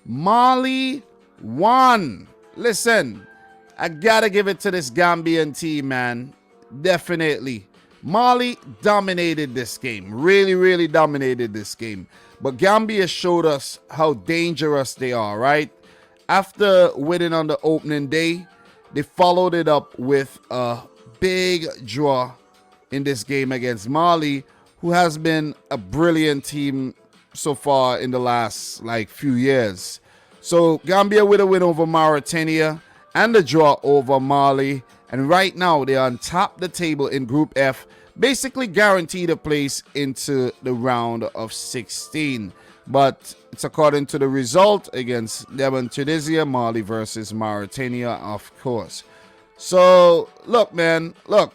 Mali won. Listen, I gotta give it to this Gambian team, man. Definitely. Mali dominated this game. Really, really dominated this game. But Gambia showed us how dangerous they are, right? After winning on the opening day, they followed it up with a big draw in this game against Mali, who has been a brilliant team so far in the last few years. So Gambia with a win over Mauritania and a draw over Mali, and right now they're on top of the table in Group F, basically guaranteed a place into the round of 16. But it's according to the result against them and Tunisia, Mali versus Mauritania, of course. So look, man, look.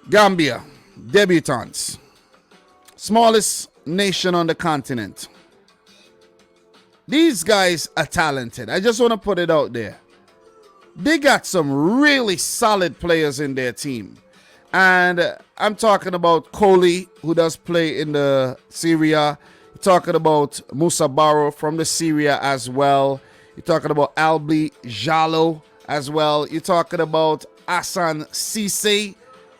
Gambia, debutants, smallest nation on the continent. These guys are talented. I just want to put it out there. They got some really solid players in their team. And I'm talking about Kohli, who does play in the Syria. You're talking about Musa Barrow from the Syria as well. You're talking about Albi Jalo as well. You're talking about Hassan Cisse.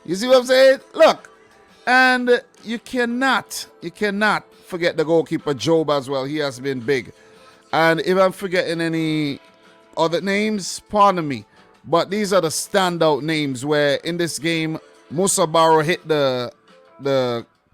You see what I'm saying? Look, and you cannot forget the goalkeeper Job as well. He has been big. And if I'm forgetting any other names, pardon me. But these are the standout names where in this game, Musa Barrow hit the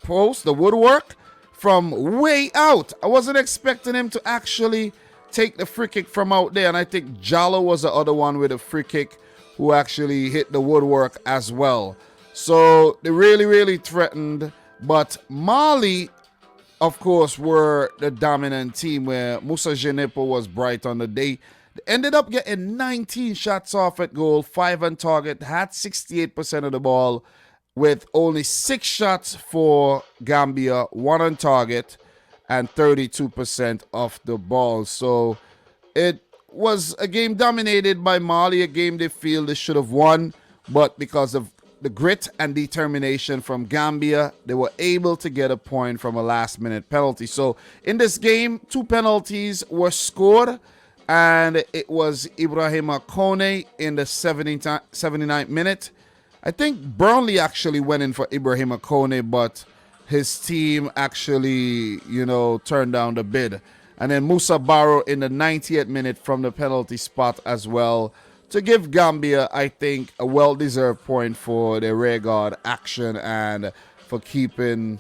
post, the woodwork, from way out. I wasn't expecting him to actually take the free kick from out there. And I think Jallo was the other one with a free kick who actually hit the woodwork as well. So they really, really threatened. But Mali, of course, were the dominant team where Musa Jenepo was bright on the day. They ended up getting 19 shots off at goal, 5 on target, had 68% of the ball with only 6 shots for Gambia, 1 on target, and 32% of the ball. So it was a game dominated by Mali, a game they feel they should have won, but because of the grit and determination from Gambia, they were able to get a point from a last-minute penalty. So in this game, 2 penalties were scored, and it was Ibrahima Kone in the 79th minute. I think Burnley actually went in for Ibrahima Kone, but his team actually, turned down the bid. And then Musa Barrow in the 90th minute from the penalty spot as well, to give Gambia, I think, a well-deserved point for their rearguard action and for keeping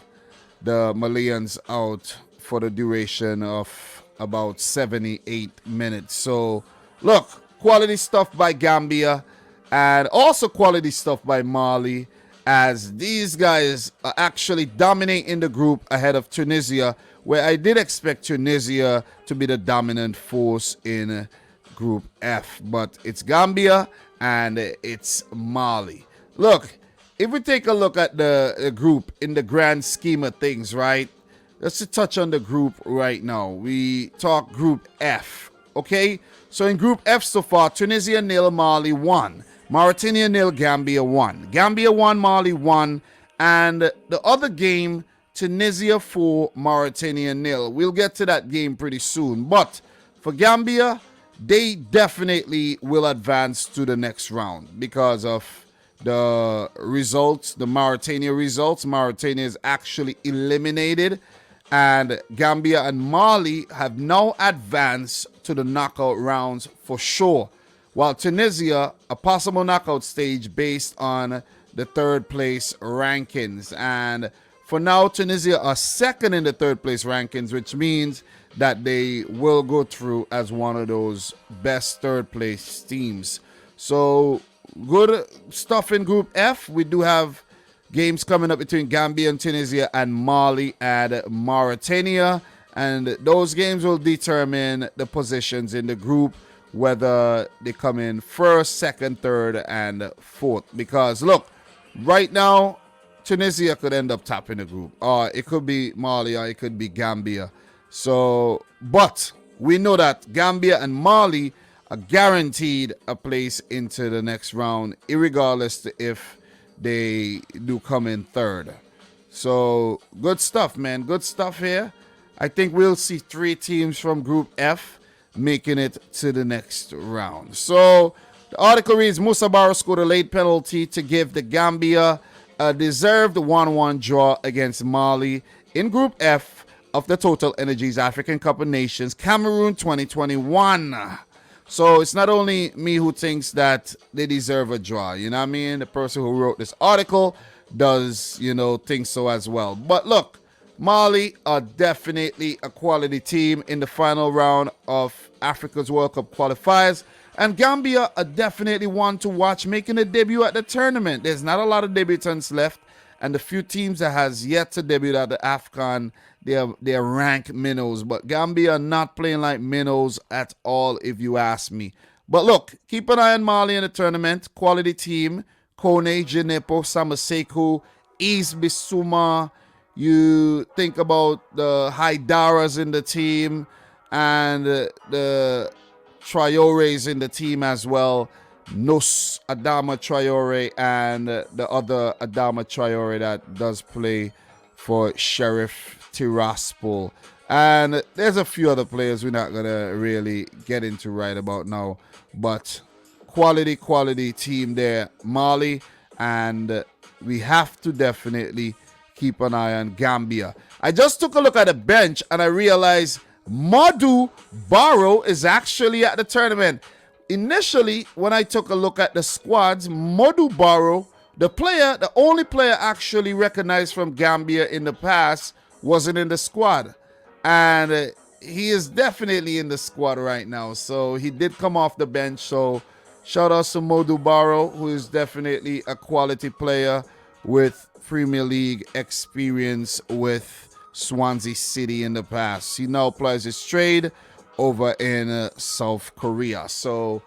the Malians out for the duration of about 78 minutes. So, look, quality stuff by Gambia and also quality stuff by Mali, as these guys are actually dominating the group ahead of Tunisia, where I did expect Tunisia to be the dominant force in Group F, but it's Gambia and it's Mali. Look, if we take a look at the group in the grand scheme of things, right? Let's just touch on the group right now. We talk Group F, okay? So in Group F so far, Tunisia 0, Mali 1. Mauritania 0, Gambia 1. Gambia 1, Mali 1. And the other game, Tunisia 4, Mauritania 0. We'll get to that game pretty soon. But for Gambia, they definitely will advance to the next round because of the results, the Mauritania results. Mauritania is actually eliminated, and Gambia and Mali have now advanced to the knockout rounds for sure, while Tunisia, a possible knockout stage based on the third place rankings. And for now, Tunisia are second in the third place rankings, which means that they will go through as one of those best third place teams. So good stuff in Group F. We do have games coming up between Gambia and Tunisia and Mali and Mauritania, and those games will determine the positions in the group, whether they come in first, second, third, and fourth. Because look, right now Tunisia could end up topping the group, or it could be Mali, or it could be Gambia. So, but we know that Gambia and Mali are guaranteed a place into the next round, irregardless if they do come in third. So, good stuff, man. Good stuff here. I think we'll see 3 teams from Group F making it to the next round. So the article reads, Musa Barrow scored a late penalty to give the Gambia a deserved 1-1 draw against Mali in Group F of the Total Energies African Cup of Nations, Cameroon 2021. So it's not only me who thinks that they deserve a draw. You know what I mean? The person who wrote this article does, think so as well. But look, Mali are definitely a quality team in the final round of Africa's World Cup qualifiers. And Gambia are definitely one to watch making a debut at the tournament. There's not a lot of debutants left. And the few teams that has yet to debut at the AFCON, they're ranked minnows. But Gambia are not playing like minnows at all, if you ask me. But look, keep an eye on Mali in the tournament. Quality team. Kone, Jinepo, Samaseku, East Bissouma. You think about the Haidaras in the team and the Traores in the team as well. Nus Adama Traore and the other Adama Traore that does play for Sheriff Tiraspol. And there's a few other players we're not going to really get into right about now. But quality team there, Mali. And we have to definitely keep an eye on Gambia. I just took a look at the bench and I realized Modu Barrow is actually at the tournament. Initially, when I took a look at the squads, Modu Barrow, the only player actually recognized from Gambia in the past, wasn't in the squad. And he is definitely in the squad right now. So he did come off the bench. So shout out to Modu Barrow, who is definitely a quality player with Premier League experience with Swansea City in the past. He now plays his trade over in South Korea. So,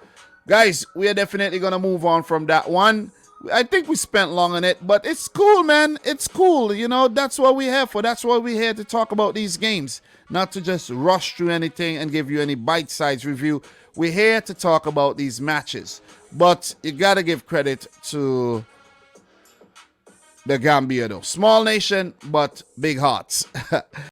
guys, we are definitely going to move on from that one. I think we spent long on it, but it's cool, man. It's cool. That's what we're here for. That's why we're here to talk about these games, not to just rush through anything and give you any bite-sized review. We're here to talk about these matches. But you got to give credit to the Gambia, though. Small nation, but big hearts.